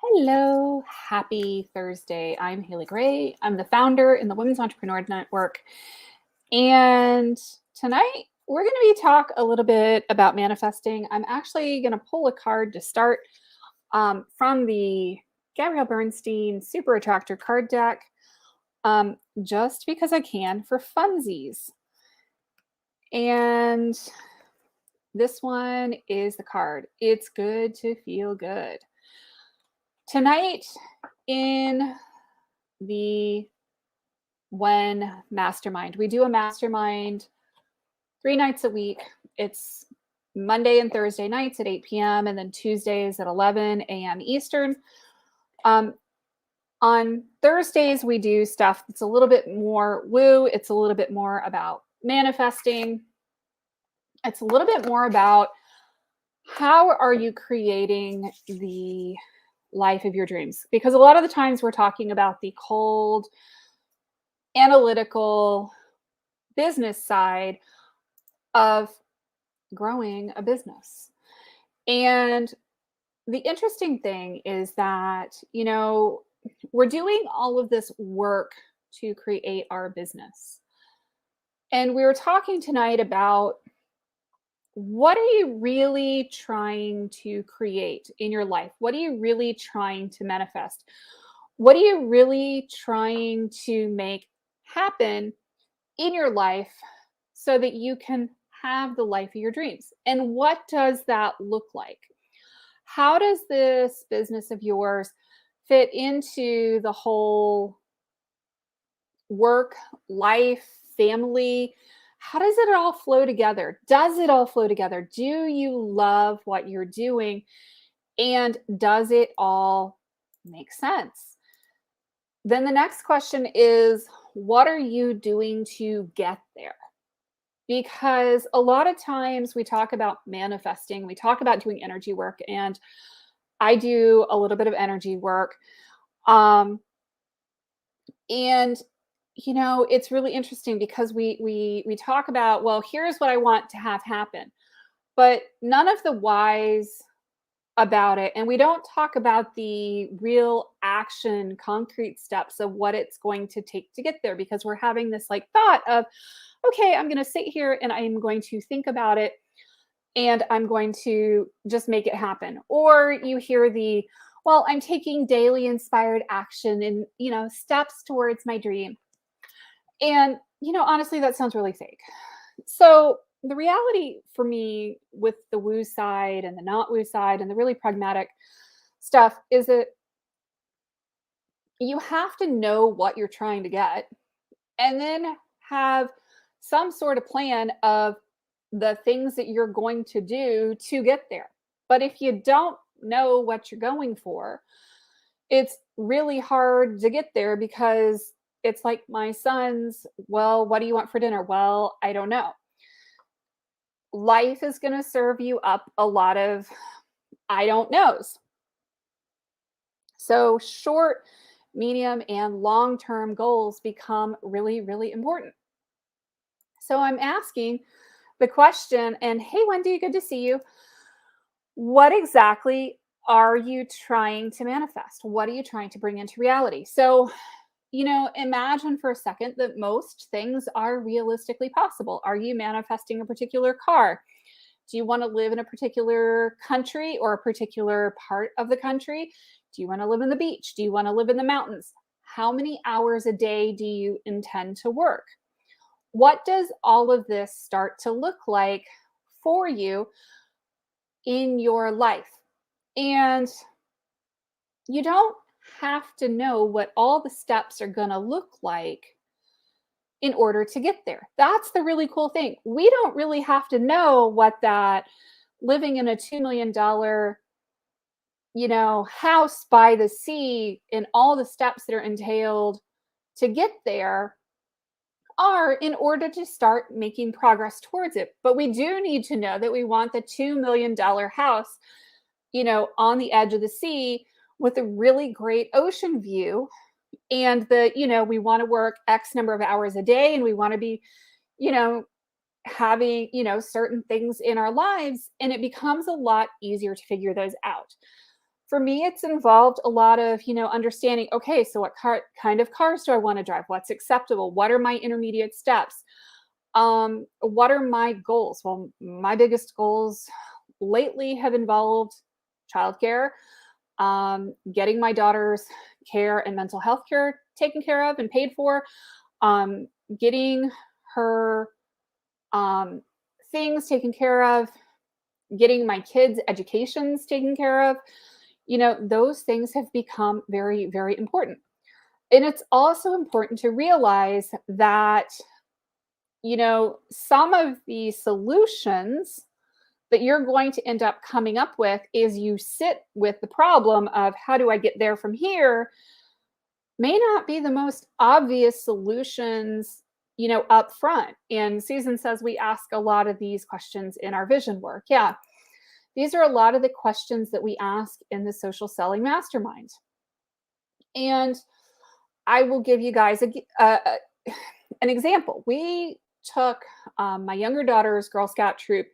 Hello, happy Thursday. I'm Haley Gray. I'm the founder in the Women's Entrepreneur Network. And tonight we're going to be talk a little bit about manifesting. I'm actually going to pull a card to start from the Gabrielle Bernstein Super Attractor card deck, just because I can for funsies. And this one is the card. It's good to feel good. Tonight in the When Mastermind, we do a mastermind 3 nights a week. It's Monday and Thursday nights at 8 p.m. and then Tuesdays at 11 a.m. Eastern. On Thursdays, we do stuff that's a little bit more woo. It's a little bit more about manifesting. It's a little bit more about how are you creating the life of your dreams? Because a lot of the times we're talking about the cold, analytical business side of growing a business. And the interesting thing is that, we're doing all of this work to create our business. And we were talking tonight about what are you really trying to create in your life? What are you really trying to manifest? What are you really trying to make happen in your life so that you can have the life of your dreams? And what does that look like? How does this business of yours fit into the whole work, life, family? How does it all flow together? Does it all flow together? Do you love what you're doing? And does it all make sense? Then the next question is, what are you doing to get there? Because a lot of times we talk about manifesting, we talk about doing energy work, and I do a little bit of energy work. And it's really interesting because we talk about, well, here's what I want to have happen, but none of the whys about it. And we don't talk about the real action, concrete steps of what it's going to take to get there, because we're having this like thought of, okay, I'm going to sit here and I'm going to think about it and I'm going to just make it happen. Or you hear the, well, I'm taking daily inspired action and, steps towards my dream. And, honestly, that sounds really fake. So the reality for me with the woo side and the not woo side and the really pragmatic stuff is that you have to know what you're trying to get and then have some sort of plan of the things that you're going to do to get there. But if you don't know what you're going for, it's really hard to get there, because it's like my son's, well, what do you want for dinner? Well, I don't know. Life is going to serve you up a lot of I don't knows. So short, medium, and long-term goals become really, really important. So I'm asking the question, and hey, Wendy, good to see you. What exactly are you trying to manifest? What are you trying to bring into reality? So, imagine for a second that most things are realistically possible. Are you manifesting a particular car? Do you want to live in a particular country or a particular part of the country? Do you want to live on the beach? Do you want to live in the mountains? How many hours a day do you intend to work? What does all of this start to look like for you in your life? And you don't have to know what all the steps are going to look like in order to get there. That's the really cool thing. We don't really have to know what that living in a $2 million, house by the sea and all the steps that are entailed to get there are in order to start making progress towards it. But we do need to know that we want the $2 million house, on the edge of the sea with a really great ocean view, and we want to work X number of hours a day, and we want to be, having, certain things in our lives, and it becomes a lot easier to figure those out. For me, it's involved a lot of, understanding, okay, so what kind of cars do I want to drive? What's acceptable? What are my intermediate steps? What are my goals? Well, my biggest goals lately have involved childcare, getting my daughter's care and mental health care taken care of and paid for, getting her um, things taken care of, getting my kids' educations taken care of. Those things have become very, very important. And it's also important to realize that, some of the solutions that you're going to end up coming up with is you sit with the problem of how do I get there from here may not be the most obvious solutions, up front. And Susan says we ask a lot of these questions in our vision work. Yeah, these are a lot of the questions that we ask in the social selling mastermind. And I will give you guys an example. We took my younger daughter's Girl Scout troop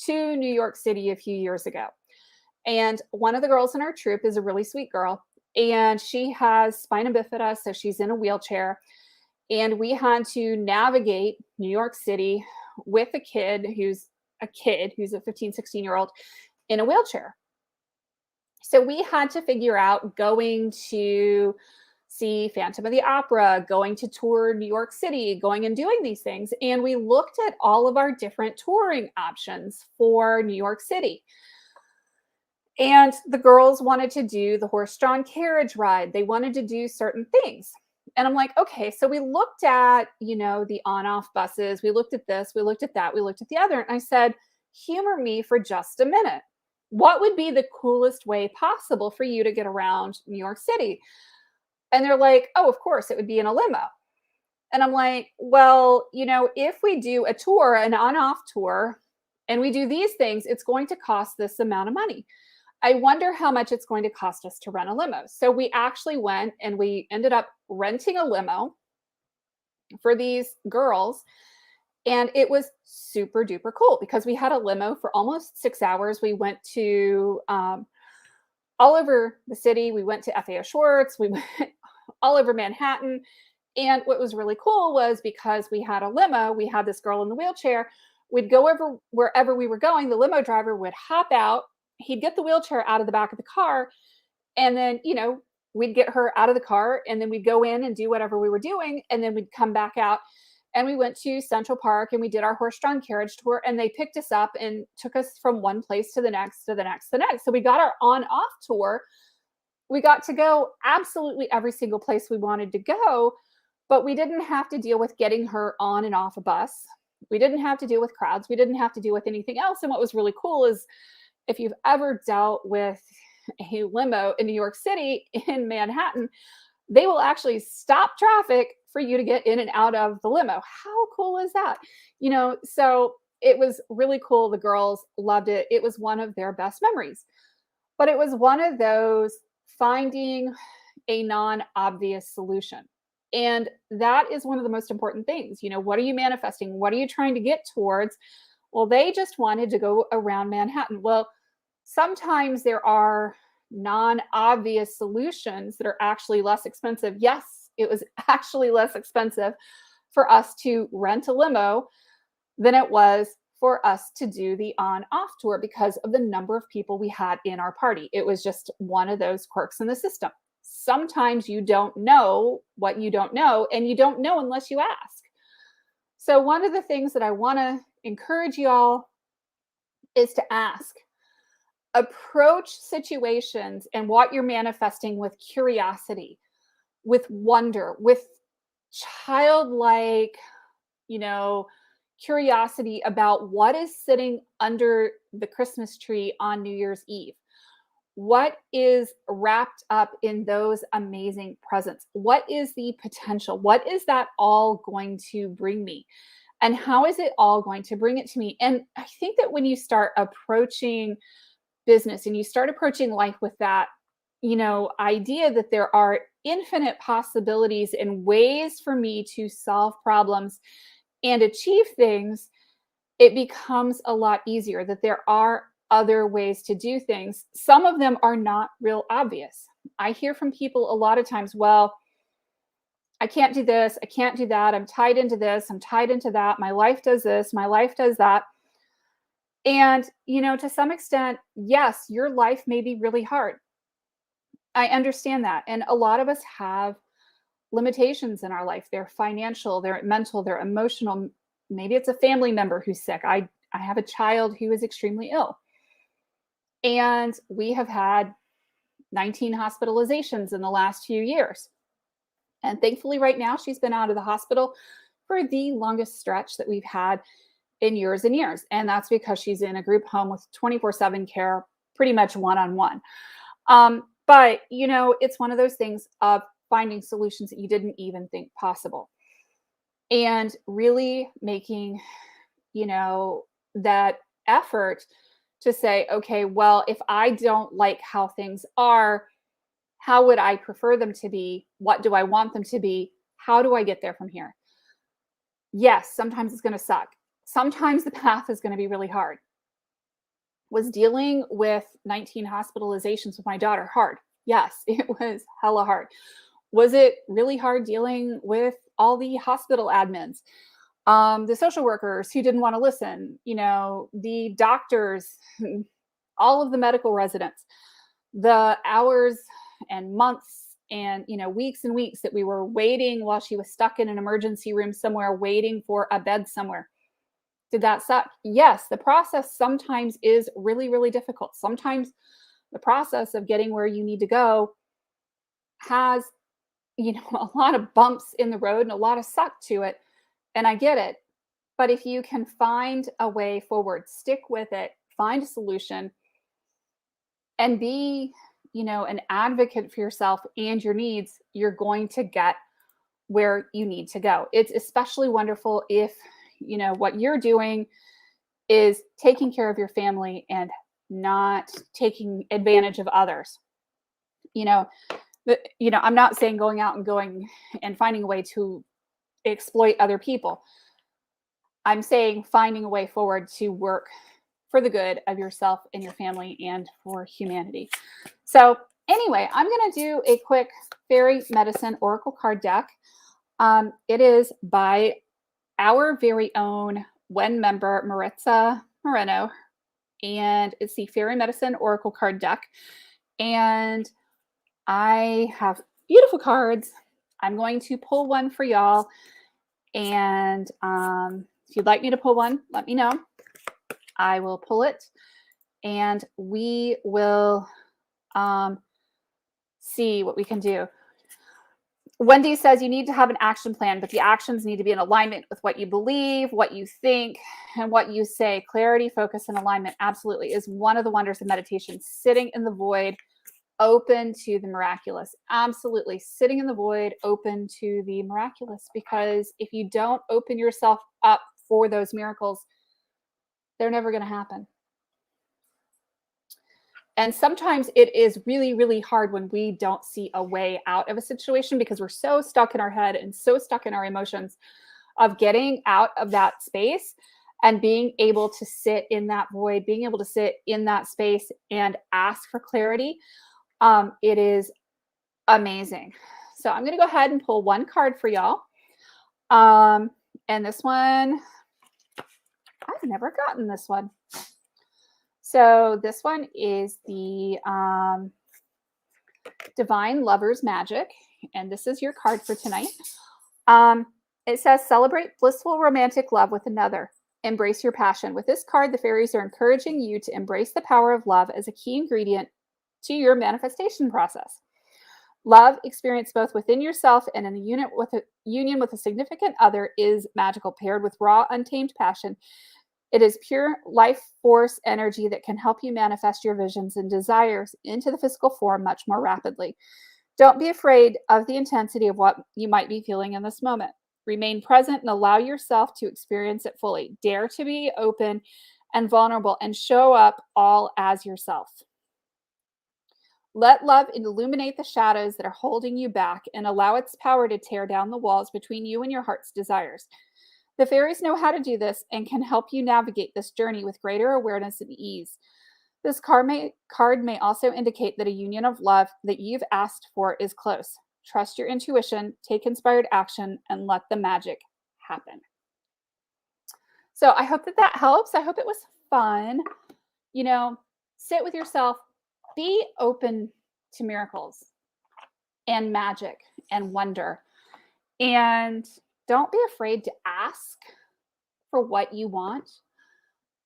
to New York City a few years ago. And one of the girls in our troop is a really sweet girl. And she has spina bifida, so she's in a wheelchair. And we had to navigate New York City with a 15, 16-year-old in a wheelchair. So we had to figure out going to see Phantom of the Opera, going to tour New York City, going and doing these things. And we looked at all of our different touring options for New York City. And the girls wanted to do the horse-drawn carriage ride. They wanted to do certain things. And I'm like, okay, so we looked at, the on-off buses. We looked at this, we looked at that, we looked at the other. And I said, humor me for just a minute. What would be the coolest way possible for you to get around New York City? And they're like, oh, of course, it would be in a limo. And I'm like, well, if we do a tour, an on-off tour, and we do these things, it's going to cost this amount of money. I wonder how much it's going to cost us to rent a limo. So we actually went and we ended up renting a limo for these girls. And it was super duper cool because we had a limo for almost 6 hours. We went to all over the city. We went to FAO Schwartz. We went all over Manhattan. And what was really cool was because we had a limo, we had this girl in the wheelchair. We'd go over wherever we were going. The limo driver would hop out. He'd get the wheelchair out of the back of the car. And then, we'd get her out of the car and then we'd go in and do whatever we were doing. And then we'd come back out and we went to Central Park and we did our horse-drawn carriage tour and they picked us up and took us from one place to the next, to the next, to the next. So we got our on-off tour. We got to go absolutely every single place we wanted to go, but we didn't have to deal with getting her on and off a bus. We didn't have to deal with crowds. We didn't have to deal with anything else. And what was really cool is if you've ever dealt with a limo in New York City, in Manhattan, they will actually stop traffic for you to get in and out of the limo. How cool is that? So it was really cool. The girls loved it. It was one of their best memories. But it was one of those finding a non-obvious solution. And that is one of the most important things. What are you manifesting? What are you trying to get towards? Well, they just wanted to go around Manhattan. Well, sometimes there are non-obvious solutions that are actually less expensive. Yes, it was actually less expensive for us to rent a limo than it was for us to do the on-off tour because of the number of people we had in our party. It was just one of those quirks in the system. Sometimes you don't know what you don't know, and you don't know unless you ask. So one of the things that I want to encourage you all is to ask. Approach situations and what you're manifesting with curiosity, with wonder, with childlike, curiosity about what is sitting under the Christmas tree on New Year's Eve. What is wrapped up in those amazing presents? What is the potential? What is that all going to bring me? And how is it all going to bring it to me? And I think that when you start approaching business and you start approaching life with that, idea that there are infinite possibilities and ways for me to solve problems and achieve things, it becomes a lot easier, that there are other ways to do things. Some of them are not real obvious. I hear from people a lot of times, well, I can't do this, I can't do that, I'm tied into this, I'm tied into that, my life does this, my life does that. And, to some extent, yes, your life may be really hard. I understand that. And a lot of us have limitations in our life. They're financial, they're mental, they're emotional. Maybe it's a family member who's sick. I have a child who is extremely ill. And we have had 19 hospitalizations in the last few years. And thankfully, right now, she's been out of the hospital for the longest stretch that we've had in years and years. And that's because she's in a group home with 24/7 care, pretty much one-on-one. But, it's one of those things of finding solutions that you didn't even think possible. And really making, that effort to say, okay, well, if I don't like how things are, how would I prefer them to be? What do I want them to be? How do I get there from here? Yes, sometimes it's going to suck. Sometimes the path is going to be really hard. Was dealing with 19 hospitalizations with my daughter hard? Yes, it was hella hard. Was it really hard dealing with all the hospital admins, the social workers who didn't want to listen, the doctors, all of the medical residents, the hours and months and weeks and weeks that we were waiting while she was stuck in an emergency room somewhere waiting for a bed somewhere. Did that suck? Yes, the process sometimes is really, really difficult. Sometimes the process of getting where you need to go has, a lot of bumps in the road and a lot of suck to it. And I get it. But if you can find a way forward, stick with it, find a solution, and be, an advocate for yourself and your needs, you're going to get where you need to go. It's especially wonderful if, what you're doing is taking care of your family and not taking advantage of others. I'm not saying going and finding a way to exploit other people. I'm saying finding a way forward to work for the good of yourself and your family and for humanity. So anyway, I'm going to do a quick fairy medicine oracle card deck. It is by our very own WEN member, Maritza Moreno, and it's the fairy medicine oracle card deck. And I have beautiful cards. I'm going to pull one for y'all. And if you'd like me to pull one, let me know. I will pull it and we will see what we can do. Wendy says you need to have an action plan, but the actions need to be in alignment with what you believe, what you think, and what you say. Clarity, focus, and alignment absolutely is one of the wonders of meditation. Sitting in the void, open to the miraculous. Absolutely. Sitting in the void, open to the miraculous. Because if you don't open yourself up for those miracles, they're never going to happen. And sometimes it is really, really hard when we don't see a way out of a situation because we're so stuck in our head and so stuck in our emotions of getting out of that space and being able to sit in that void, being able to sit in that space and ask for clarity. It is amazing. So I'm going to go ahead and pull one card for y'all. And this one, I've never gotten this one. So this one is the Divine Lover's Magic. And this is your card for tonight. It says, celebrate blissful romantic love with another. Embrace your passion. With this card, the fairies are encouraging you to embrace the power of love as a key ingredient to your manifestation process. Love, experienced both within yourself and in the union with a significant other, is magical. Paired with raw, untamed passion, it is pure life force energy that can help you manifest your visions and desires into the physical form much more rapidly. Don't be afraid of the intensity of what you might be feeling in this moment. Remain present and allow yourself to experience it fully. Dare to be open and vulnerable and show up all as yourself. Let love illuminate the shadows that are holding you back and allow its power to tear down the walls between you and your heart's desires. The fairies know how to do this and can help you navigate this journey with greater awareness and ease. This card may also indicate that a union of love that you've asked for is close. Trust your intuition, take inspired action, and let the magic happen. So I hope that that helps. I hope it was fun. You know, sit with yourself, be open to miracles and magic and wonder. And don't be afraid to ask for what you want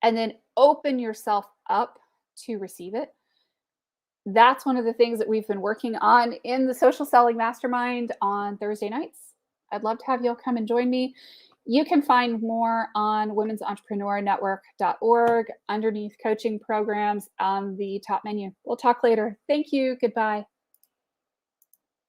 and then open yourself up to receive it. That's one of the things that we've been working on in the Social Selling Mastermind on Thursday nights. I'd love to have y'all come and join me. You can find more on women'sentrepreneurnetwork.org underneath coaching programs on the top menu. We'll talk later. Thank you. Goodbye.